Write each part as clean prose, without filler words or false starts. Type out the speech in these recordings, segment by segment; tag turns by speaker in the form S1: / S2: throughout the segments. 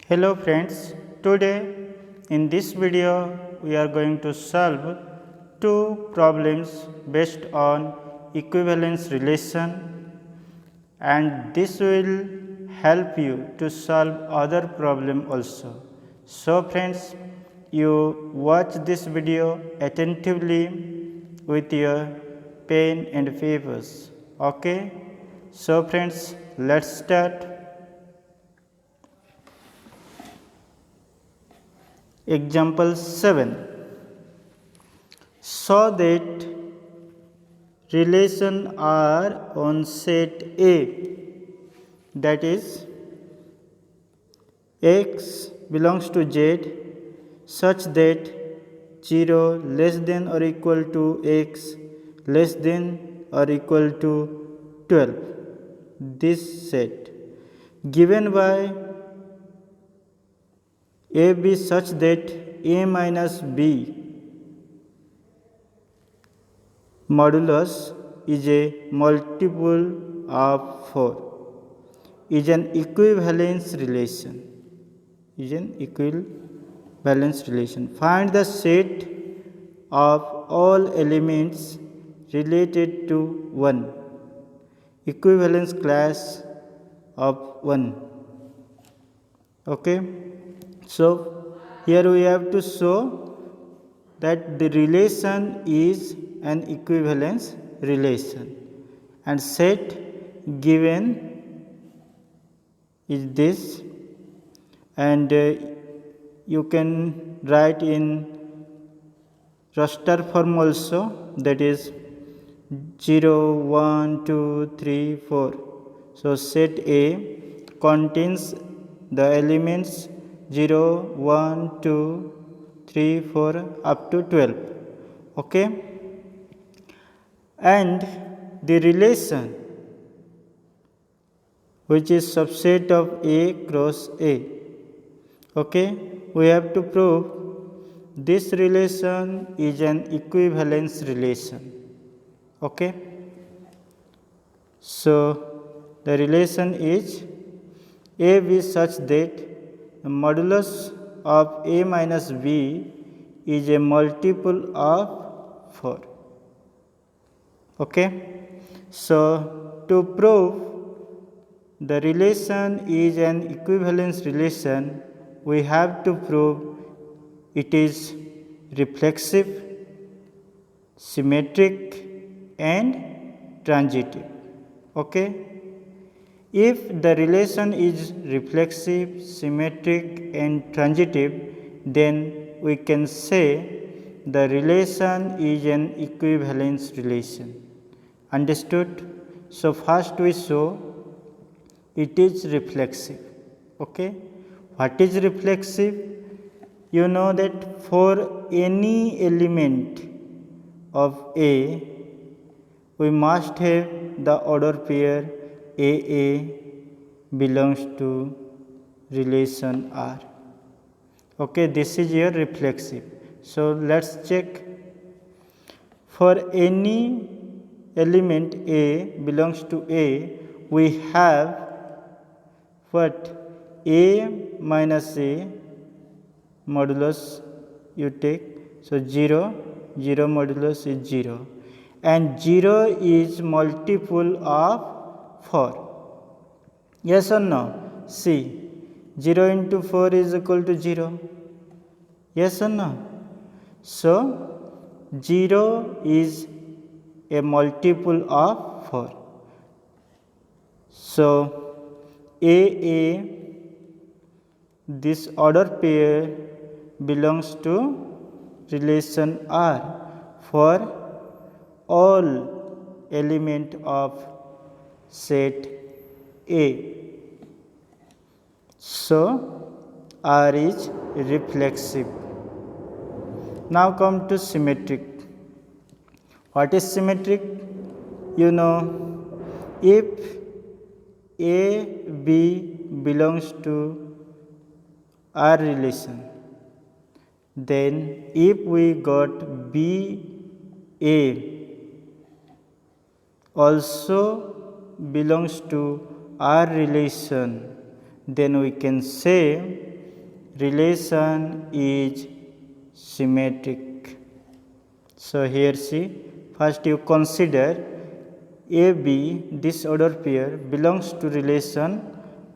S1: Hello friends, today in this video we are going to solve two problems based on equivalence relation, and this will help you to solve other problem also. So friends, you watch this video attentively with your pen and papers. Okay, so friends, let's start. Example 7. So that relation R on set A, that is x belongs to z, such that 0 less than or equal to x less than or equal to 12. This set given by a be such that a minus b modulus is a multiple of 4 is an equivalence relation. Find the set of all elements related to 1 equivalence class of 1. Okay. So, here we have to show that the relation is an equivalence relation, and set given is this, and you can write in raster form also, that is 0, 1, 2, 3, 4. So, set A contains the elements 0, 1, 2, 3, 4 up to 12. Okay. And the relation which is subset of A cross A. Okay. We have to prove this relation is an equivalence relation. Okay. So, the relation is A be such that the modulus of a minus b is a multiple of 4. Okay. So, to prove the relation is an equivalence relation, we have to prove it is reflexive, symmetric and transitive. Okay. If the relation is reflexive, symmetric and transitive, then we can say the relation is an equivalence relation. Understood? So, first we show it is reflexive. Okay. What is reflexive? You know that for any element of A, we must have the order pair AA belongs to relation R. Okay, this is your reflexive. So, let's check. For any element A belongs to A, we have what? A minus A modulus you take. So, 0 modulus is 0, and 0 is multiple of 4. Yes or no? See, 0 into 4 is equal to 0. Yes or no? So, 0 is a multiple of 4. So, AA, this order pair belongs to relation R for all element of set A. So, R is reflexive. Now come to symmetric. What is symmetric? You know, if A, B belongs to R relation, then if we got B, A also belongs to R relation, then we can say relation is symmetric. So here see, first you consider AB, this order pair belongs to relation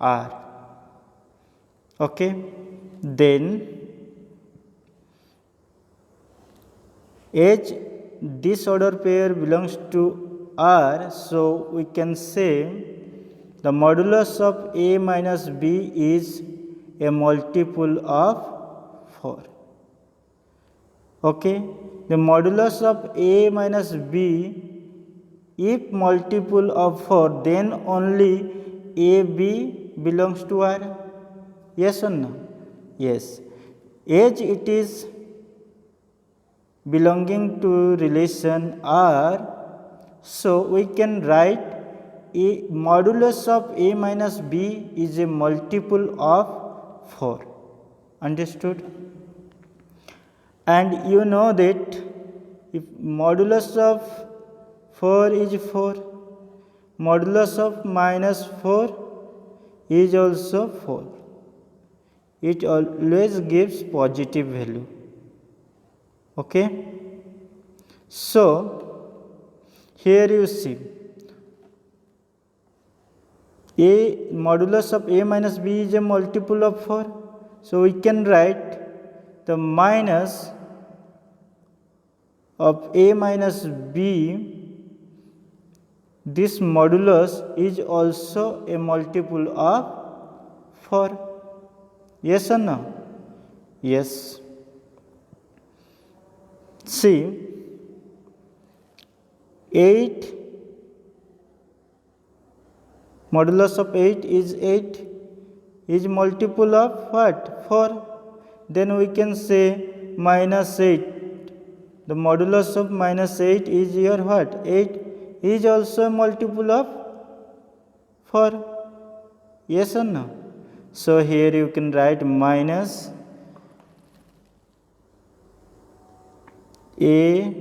S1: R. Okay, then as this order pair belongs to R, so we can say the modulus of A minus B is a multiple of 4. Okay, the modulus of A minus B, if multiple of 4, then only AB belongs to R. Yes or no? Yes. As it is belonging to relation R, so we can write a modulus of A minus B is a multiple of 4. Understood? And you know that if modulus of 4 is 4, modulus of minus 4 is also 4. It always gives positive value. Okay? So, here you see A modulus of A minus B is a multiple of 4. So, we can write the minus of A minus B, this modulus is also a multiple of 4. Yes or no? Yes. See, 8, modulus of 8 is 8, is multiple of what? 4. Then we can say minus 8. The modulus of minus 8 is your what? 8 is also a multiple of 4. Yes or no? So here you can write minus A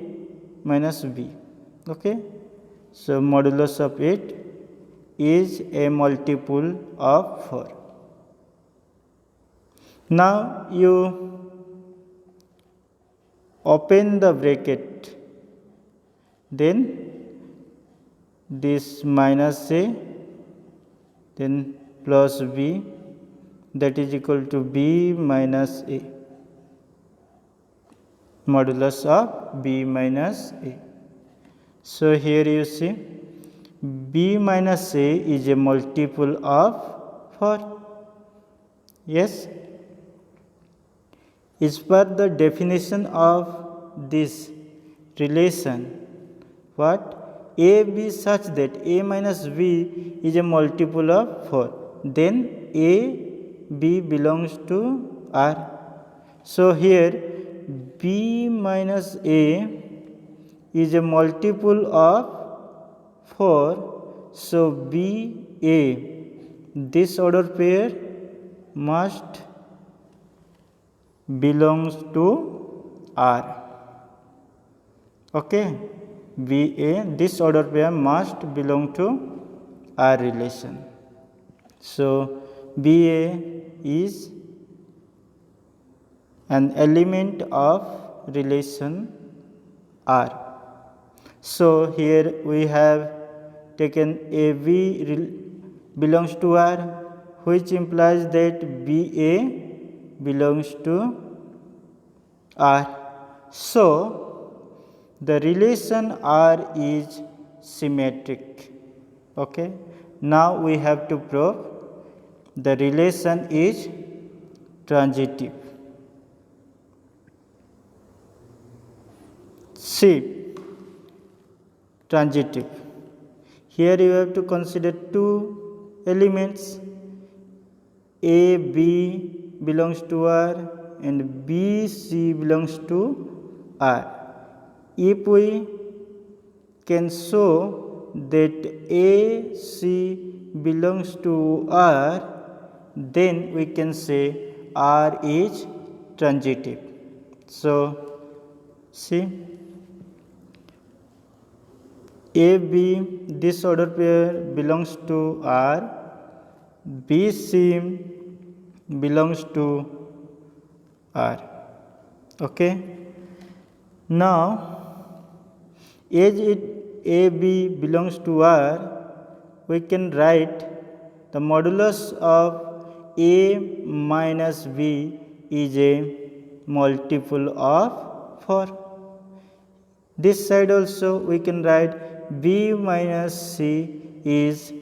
S1: minus B. Okay? So modulus of 8 is a multiple of 4. Now you open the bracket, then this minus A, then plus B, that is equal to B minus A, modulus of B minus A. So here you see B minus A is a multiple of 4. Yes. As per the definition of this relation, what? A be such that A minus B is a multiple of 4. Then A B belongs to R. So here B minus A is a multiple of 4. So B A, this order pair must belongs to R. Okay, B A, this order pair must belong to R relation. So B A is an element of relation R. So here we have taken A B belongs to R, which implies that B A belongs to R. So the relation R is symmetric. Okay. Now we have to prove the relation is transitive. See, transitive. Here you have to consider two elements. A B belongs to R and B C belongs to R. If we can show that A C belongs to R, then we can say R is transitive. So see, A B, this order pair belongs to R, B C belongs to R. Okay. Now, as A, B belongs to R, we can write the modulus of A minus B is a multiple of 4. This side also we can write B minus C is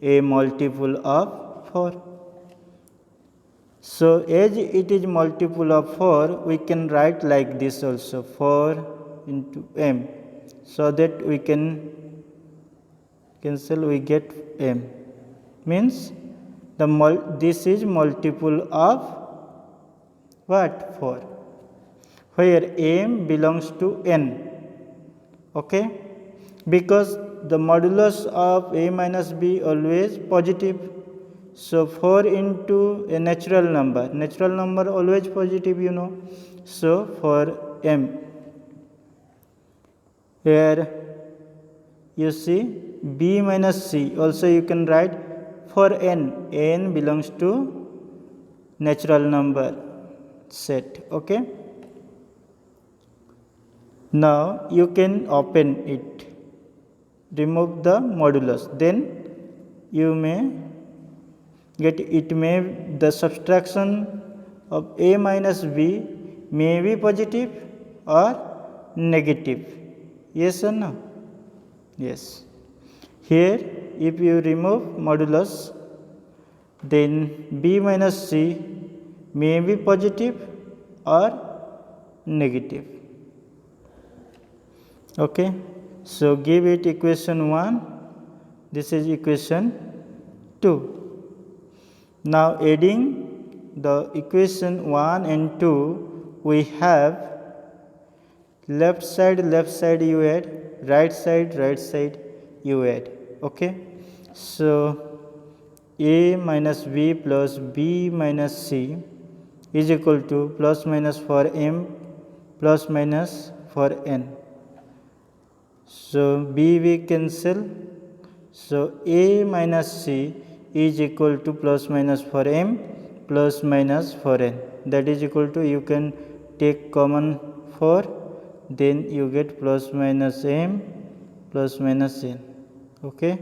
S1: a multiple of 4. So, as it is multiple of 4, we can write like this also, 4 into m, so that we can cancel, we get m, means this is multiple of what? 4, where m belongs to n. Okay, because the modulus of a minus b always positive. So 4 into a natural number always positive, you know. So for m, here you see b minus c, also you can write for n belongs to natural number set. Okay, now you can open it, remove the modulus, then you may get the subtraction of a minus b may be positive or negative. Yes or no? Yes. Here if you remove modulus, then b minus c may be positive or negative. Okay, so give it equation 1, this is equation 2. Now adding the equation 1 and 2, we have left side you add, right side you add. Okay, so a minus b plus b minus c is equal to plus minus for m plus minus for n. So b we cancel, so a minus c is equal to plus minus for m plus minus for n, that is equal to, you can take common 4, then you get plus minus m plus minus n. Okay,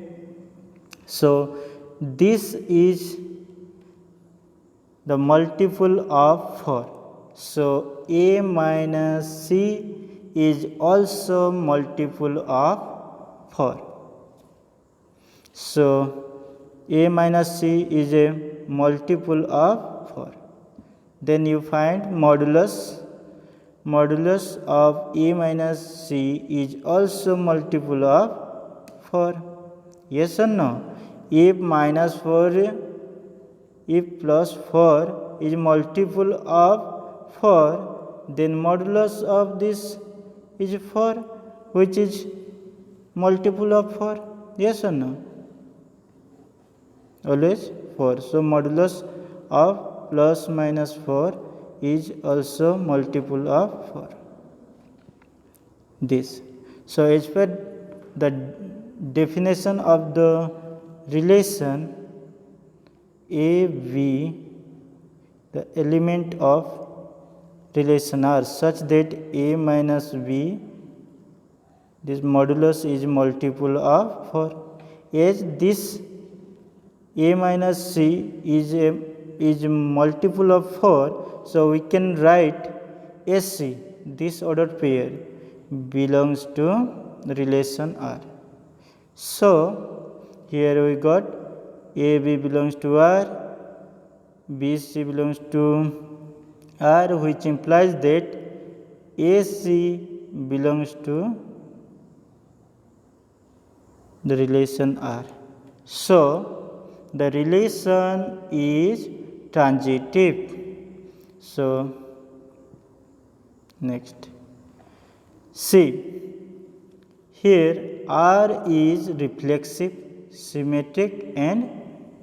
S1: so this is the multiple of 4. So a minus c is also multiple of 4. So a minus c is a multiple of 4. Then you find modulus of a minus c is also multiple of 4. Yes or no? If plus 4 is multiple of 4, then modulus of this is 4, which is multiple of 4. Yes or no? Always 4. So modulus of plus minus 4 is also multiple of 4. This. So as per the definition of the relation A, V, the element of relation are such that A minus B, this modulus is multiple of 4. As this A minus C is multiple of 4, so we can write SC, this ordered pair belongs to relation R. So here we got AB belongs to R, BC belongs to R, which implies that AC belongs to the relation R. So the relation is transitive. So next, see, here R is reflexive, symmetric and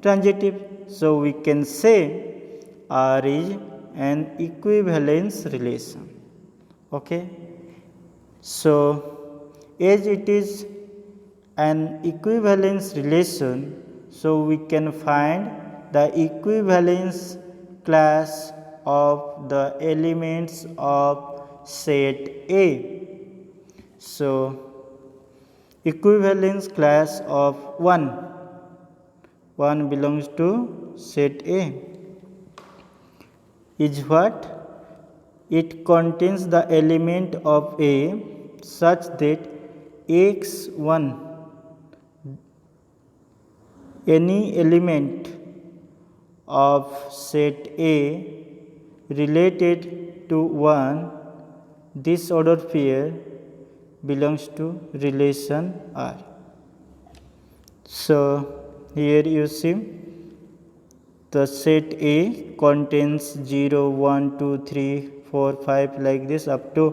S1: transitive. So we can say R is an equivalence relation. Okay, so as it is an equivalence relation, so we can find the equivalence class of the elements of set A. So equivalence class of 1 belongs to set A is what? It contains the element of A such that x1, any element of set A related to 1, this order pair belongs to relation R. So here you see the set A contains 0, 1, 2, 3, 4, 5 like this up to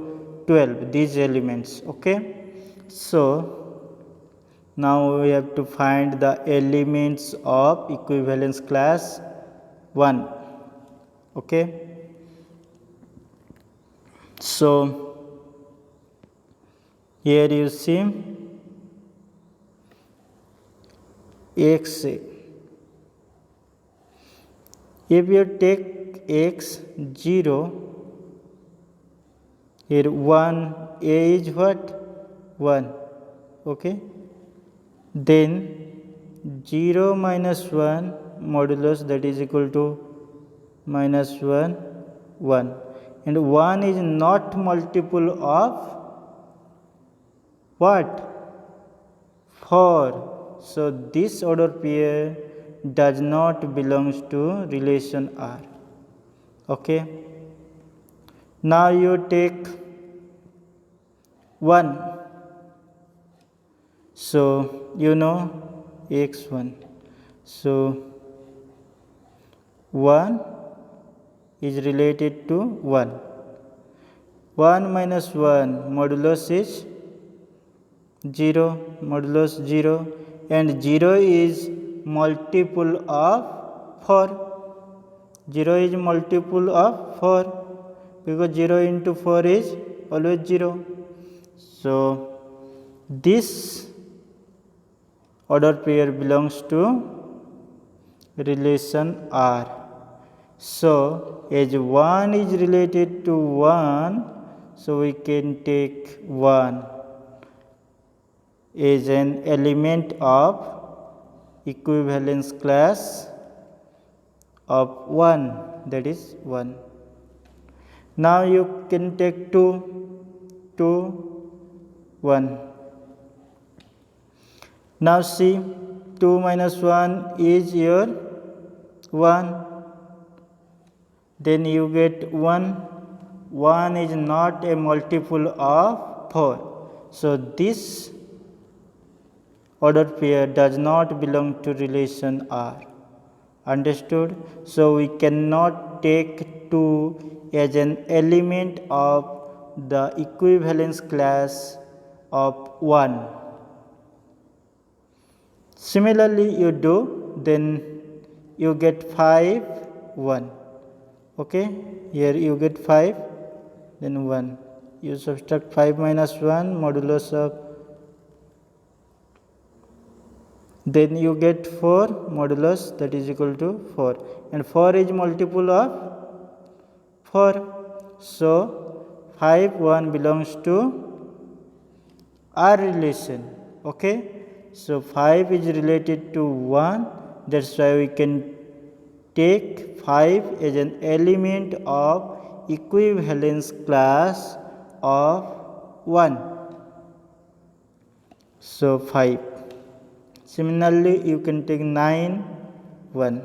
S1: 12 these elements. Okay, so now we have to find the elements of equivalence class 1. Okay, so here you see x. If you take x 0, here 1, A is what? 1. Okay, then 0 minus 1 modulus, that is equal to minus 1, 1, and 1 is not multiple of what? 4. So this order pair does not belongs to relation R. Okay, now you take 1, so you know x1, so 1 is related to 1. 1 minus 1 modulus is 0, modulus 0, and 0 is multiple of 4. 0 is multiple of 4 because 0 into 4 is always 0. So this order pair belongs to relation R. So as 1 is related to 1, so we can take 1 as an element of equivalence class of 1, that is 1. Now you can take 2, 1. Now see, 2 minus 1 is your 1. Then you get 1. 1 is not a multiple of 4. So this order pair does not belong to relation R. Understood? So we cannot take 2 as an element of the equivalence class of 1. Similarly you do, then you get 5, 1. Okay, here you get 5, then 1. You subtract 5 minus 1 modulus of, then you get 4 modulus, that is equal to 4, and 4 is multiple of 4. So 5, 1 belongs to R relation. Okay, so 5 is related to 1, that's why we can take 5 as an element of equivalence class of 1. So 5. Similarly, you can take 9, 1.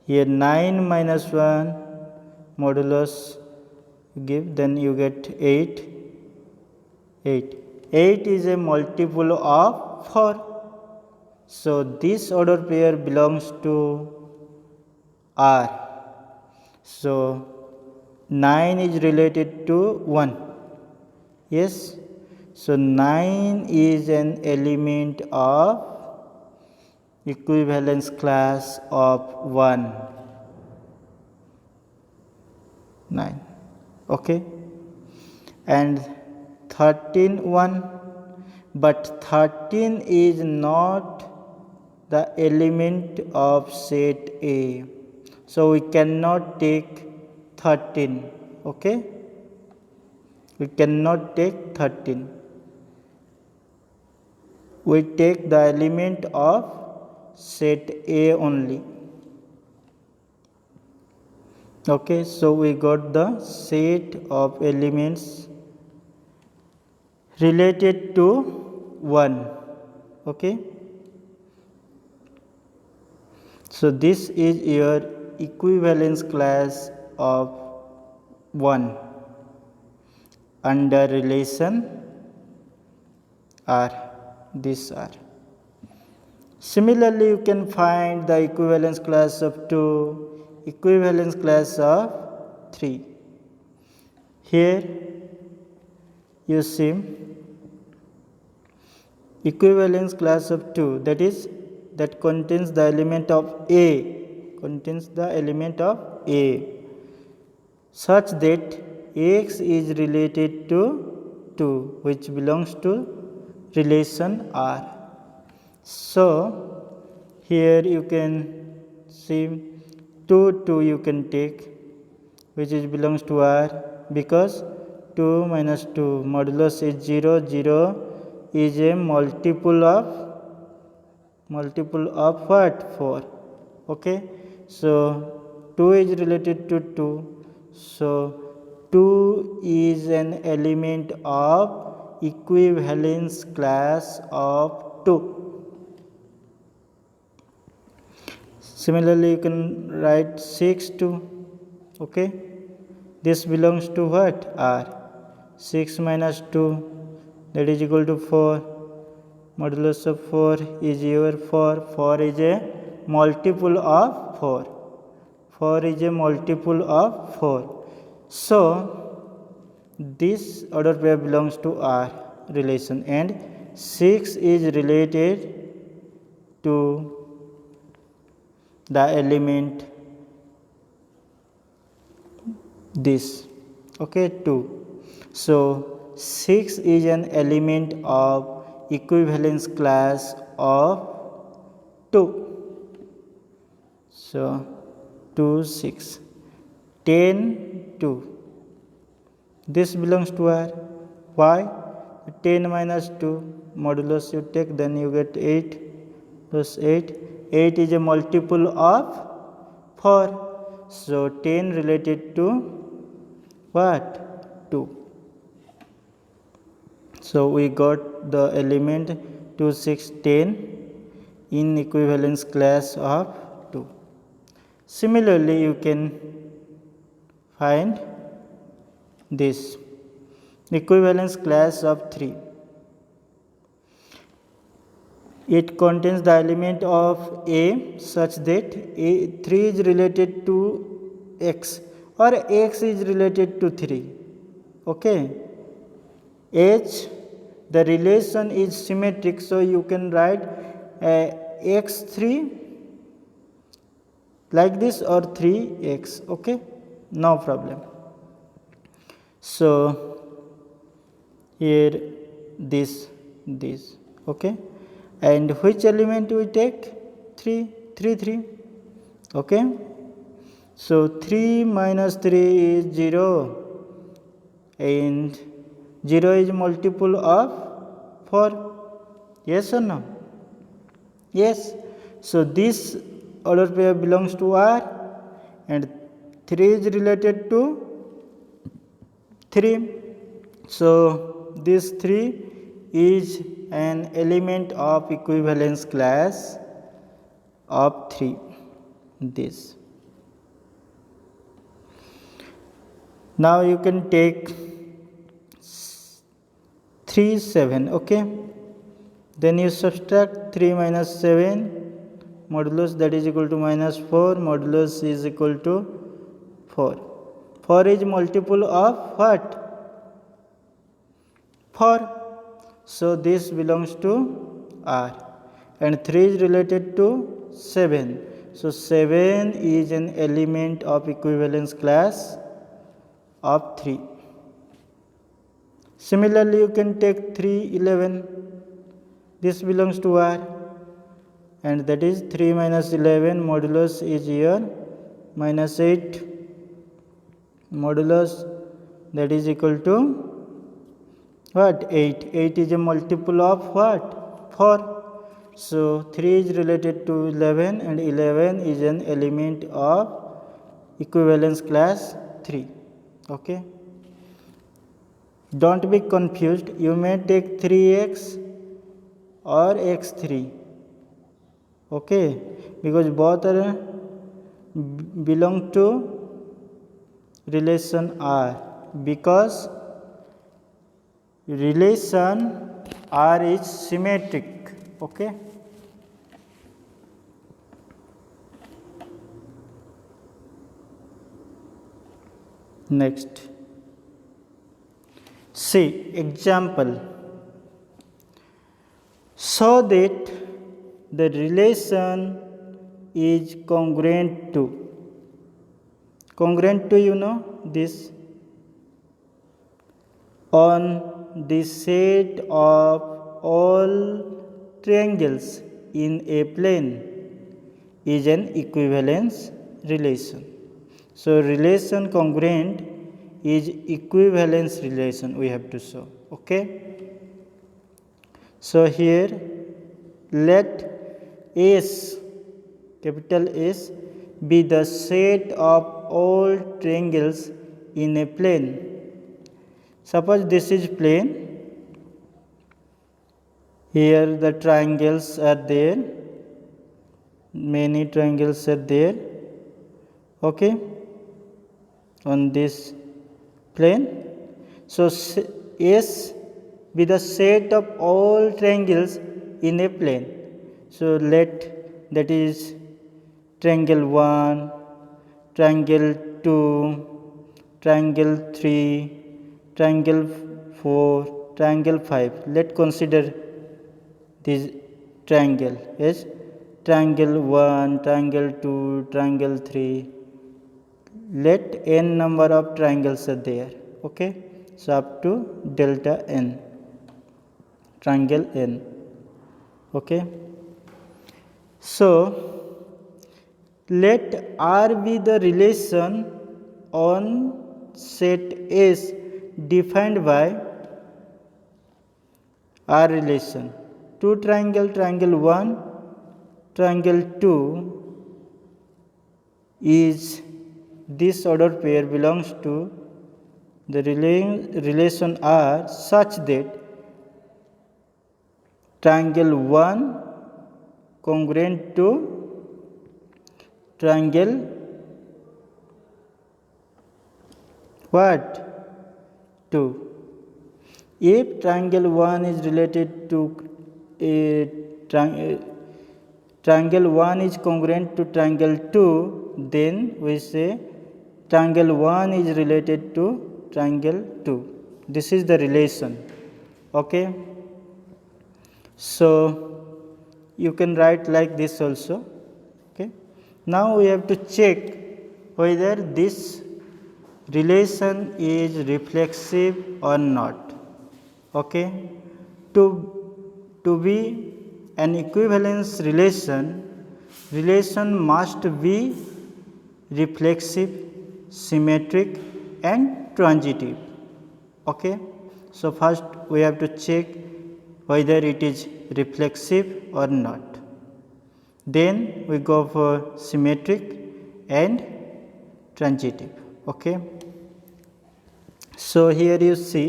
S1: Here 9 minus 1 modulus give, then you get 8, 8. 8 is a multiple of 4. So this order pair belongs to R. So 9 is related to 1. Yes. So 9 is an element of equivalence class of 1. 9. Okay. And 13, 1. But 13 is not the element of set A. So we cannot take 13. Okay, we cannot take 13. We take the element of set A only. Okay, so we got the set of elements related to 1. Okay, so this is your equivalence class of 1 under relation R. This R. Similarly, you can find the equivalence class of 2, equivalence class of 3. Here you see equivalence class of 2, that is, that contains the element of A, such that X is related to 2, which belongs to relation R. So here you can see 2 2 you can take, which is belongs to R, because 2 minus 2 modulus is 0, 0 is a multiple of what? 4. Okay, so 2 is related to 2, so 2 is an element of equivalence class of 2. Similarly, you can write 6 2. Okay, this belongs to what? R. 6 minus 2, that is equal to 4. Modulus of 4 is your 4. 4 is a multiple of 4. 4 is a multiple of 4. So this order pair belongs to R relation, and 6 is related to the element this. Okay, 2. So 6 is an element of equivalence class of 2. So 2 6, 10 2. This belongs to R. Why? 10 minus 2 modulus you take, then you get 8 plus 8. 8 is a multiple of 4. So 10 related to what? 2. So we got the element 2 6 10 in equivalence class of 2. Similarly, you can find this equivalence class of 3. It contains the element of A such that 3 is related to X, or X is related to 3. Okay, H, the relation is symmetric, so you can write x3 like this, or 3x. Okay, no problem. So here this. Okay, and which element we take? 3 3. Okay, so 3 minus 3 is 0, and 0 is multiple of 4. Yes or no? Yes. So this order pair belongs to R, and 3 is related to 3. So this 3 is an element of equivalence class of 3. This. Now you can take 3 7. Okay, then you subtract 3 minus 7 modulus, that is equal to minus 4. Modulus is equal to 4. 4 is multiple of what? 4. So this belongs to R, and 3 is related to 7. So 7 is an element of equivalence class of 3. Similarly, you can take 3 11. This belongs to R, and that is 3 minus 11 modulus is here minus 8. modulus that is equal to what? 8. 8 is a multiple of what? 4. So 3 is related to 11 and 11 is an element of equivalence class 3. Okay, don't be confused. You may take 3x or x3. Okay, because both are belong to relation R, because relation R is symmetric. Okay, next, see example. So that the relation is congruent to you know this, on the set of all triangles in a plane is an equivalence relation. So relation congruent is equivalence relation we have to show. Okay, so here let S, capital S, be the set of all triangles in a plane. Suppose this is plane, here the triangles are there, many triangles are there. Okay, on this plane. So S be the set of all triangles in a plane. So let that is triangle 1, triangle 2, triangle 3, triangle 4, triangle 5. Let consider this triangle as triangle 1, triangle 2, triangle 3. Let n number of triangles are there. Okay, so up to delta n, triangle n. Okay, so let R be the relation on set S defined by R relation. Two triangle, triangle 1, triangle 2 is this order pair belongs to the relation R such that triangle 1 congruent to triangle what? 2. If triangle 1 is related to a triangle 1 is congruent to triangle 2, then we say triangle 1 is related to triangle 2. This is the relation. Okay, so you can write like this also. Okay, now we have to check whether this relation is reflexive or not. Okay, to be an equivalence relation must be reflexive, symmetric and transitive. Okay, so first we have to check whether it is reflexive or not. Then we go for symmetric and transitive. Okay, so here you see,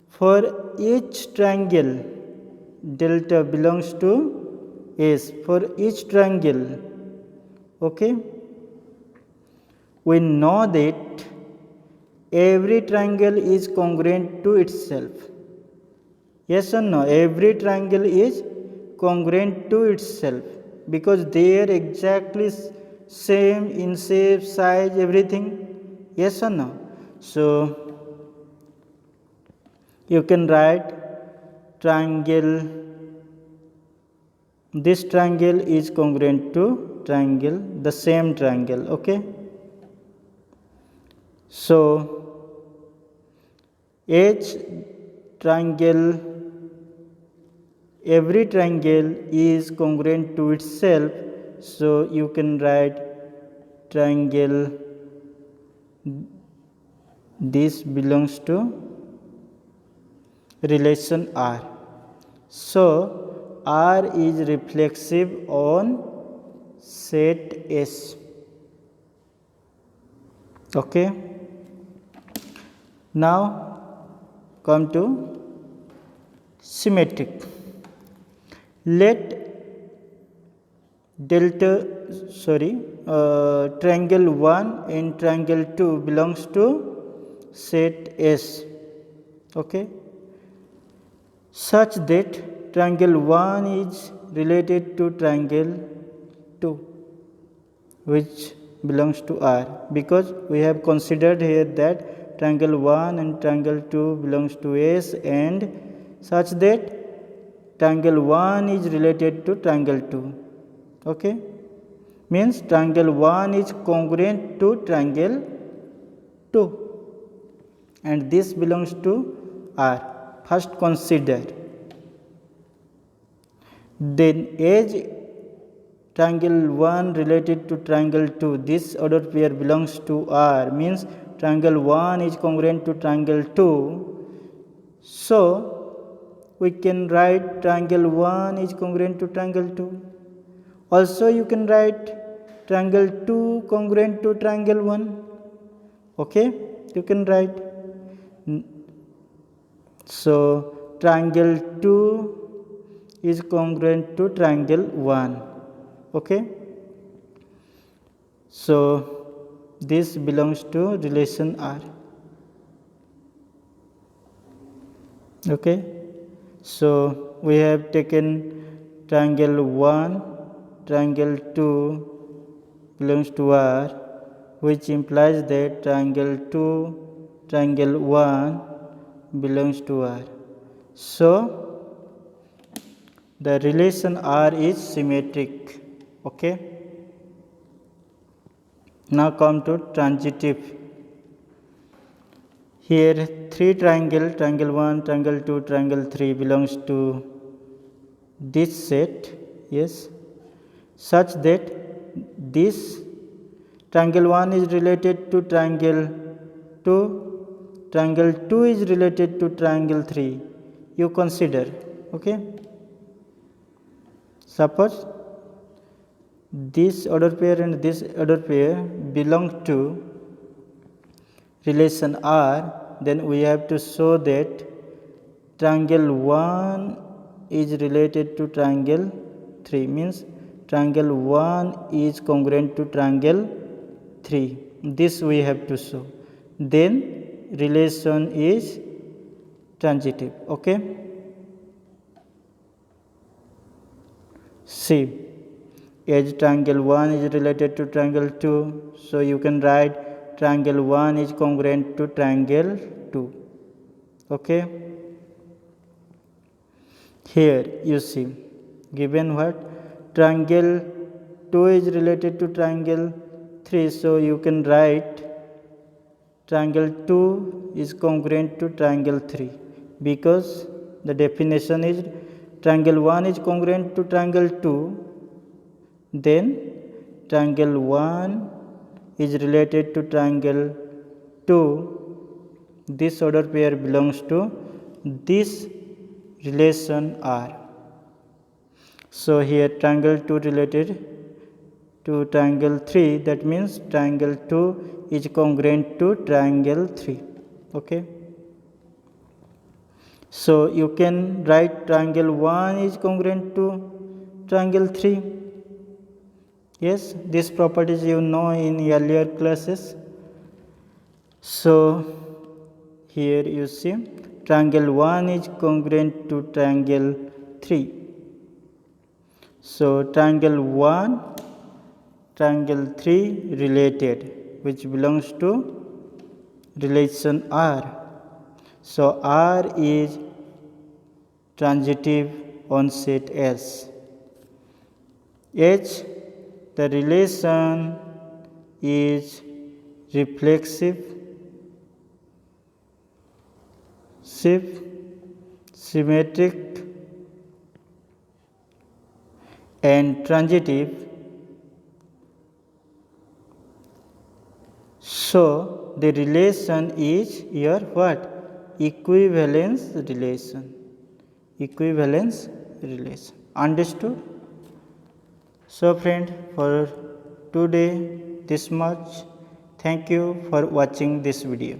S1: for each triangle delta belongs to S, for each triangle, okay, we know that every triangle is congruent to itself. Yes or no? Every triangle is congruent to itself because they are exactly same in shape, size, everything. Yes or no? So you can write triangle, this triangle is congruent to triangle, the same triangle. Okay, so H triangle, every triangle is congruent to itself, so you can write triangle this belongs to relation R. So R is reflexive on set S. Okay. Now come to symmetric. Let triangle 1 and triangle 2 belongs to set S. Okay. Such that triangle 1 is related to triangle 2, which belongs to R, because we have considered here that triangle 1 and triangle 2 belongs to S, and such that triangle 1 is related to triangle 2. Okay, means triangle 1 is congruent to triangle 2, and this belongs to R. First consider. Then as triangle 1 related to triangle 2, this ordered pair belongs to R, means triangle 1 is congruent to triangle 2. So we can write triangle 1 is congruent to triangle 2. Also you can write triangle 2 congruent to triangle 1. Okay, you can write. So triangle 2 is congruent to triangle 1. Okay, so this belongs to relation R. Okay, so we have taken triangle 1, triangle 2 belongs to R, which implies that triangle 2, triangle 1 belongs to R. So the relation R is symmetric. Okay. Now come to transitive. Here three triangle 1, triangle 2, triangle 3 belongs to this set. Yes, such that this triangle 1 is related to triangle 2, triangle 2 is related to triangle 3. You consider. Okay. Suppose this ordered pair and this ordered pair belong to relation R, then we have to show that triangle 1 is related to triangle 3, means triangle 1 is congruent to triangle 3. This we have to show. Then relation is transitive. Okay. See, as triangle 1 is related to triangle 2, so you can write triangle 1 is congruent to triangle 2. Okay. Here you see, given what? Triangle 2 is related to triangle 3, so you can write triangle 2 is congruent to triangle 3, because the definition is triangle 1 is congruent to triangle 2, then triangle 1 is related to triangle 2. This ordered pair belongs to this relation R. So here triangle 2 related to triangle 3, that means triangle 2 is congruent to triangle 3. Okay. So you can write triangle 1 is congruent to triangle 3. Yes, these properties you know in earlier classes. So here you see triangle 1 is congruent to triangle 3. So triangle 1, triangle 3 related, which belongs to relation R. So R is transitive on set S. H, the relation is reflexive, symmetric, and transitive. So the relation is your what? Equivalence relation. Equivalence relation. Understood? So friend, for today this much. Thank you for watching this video.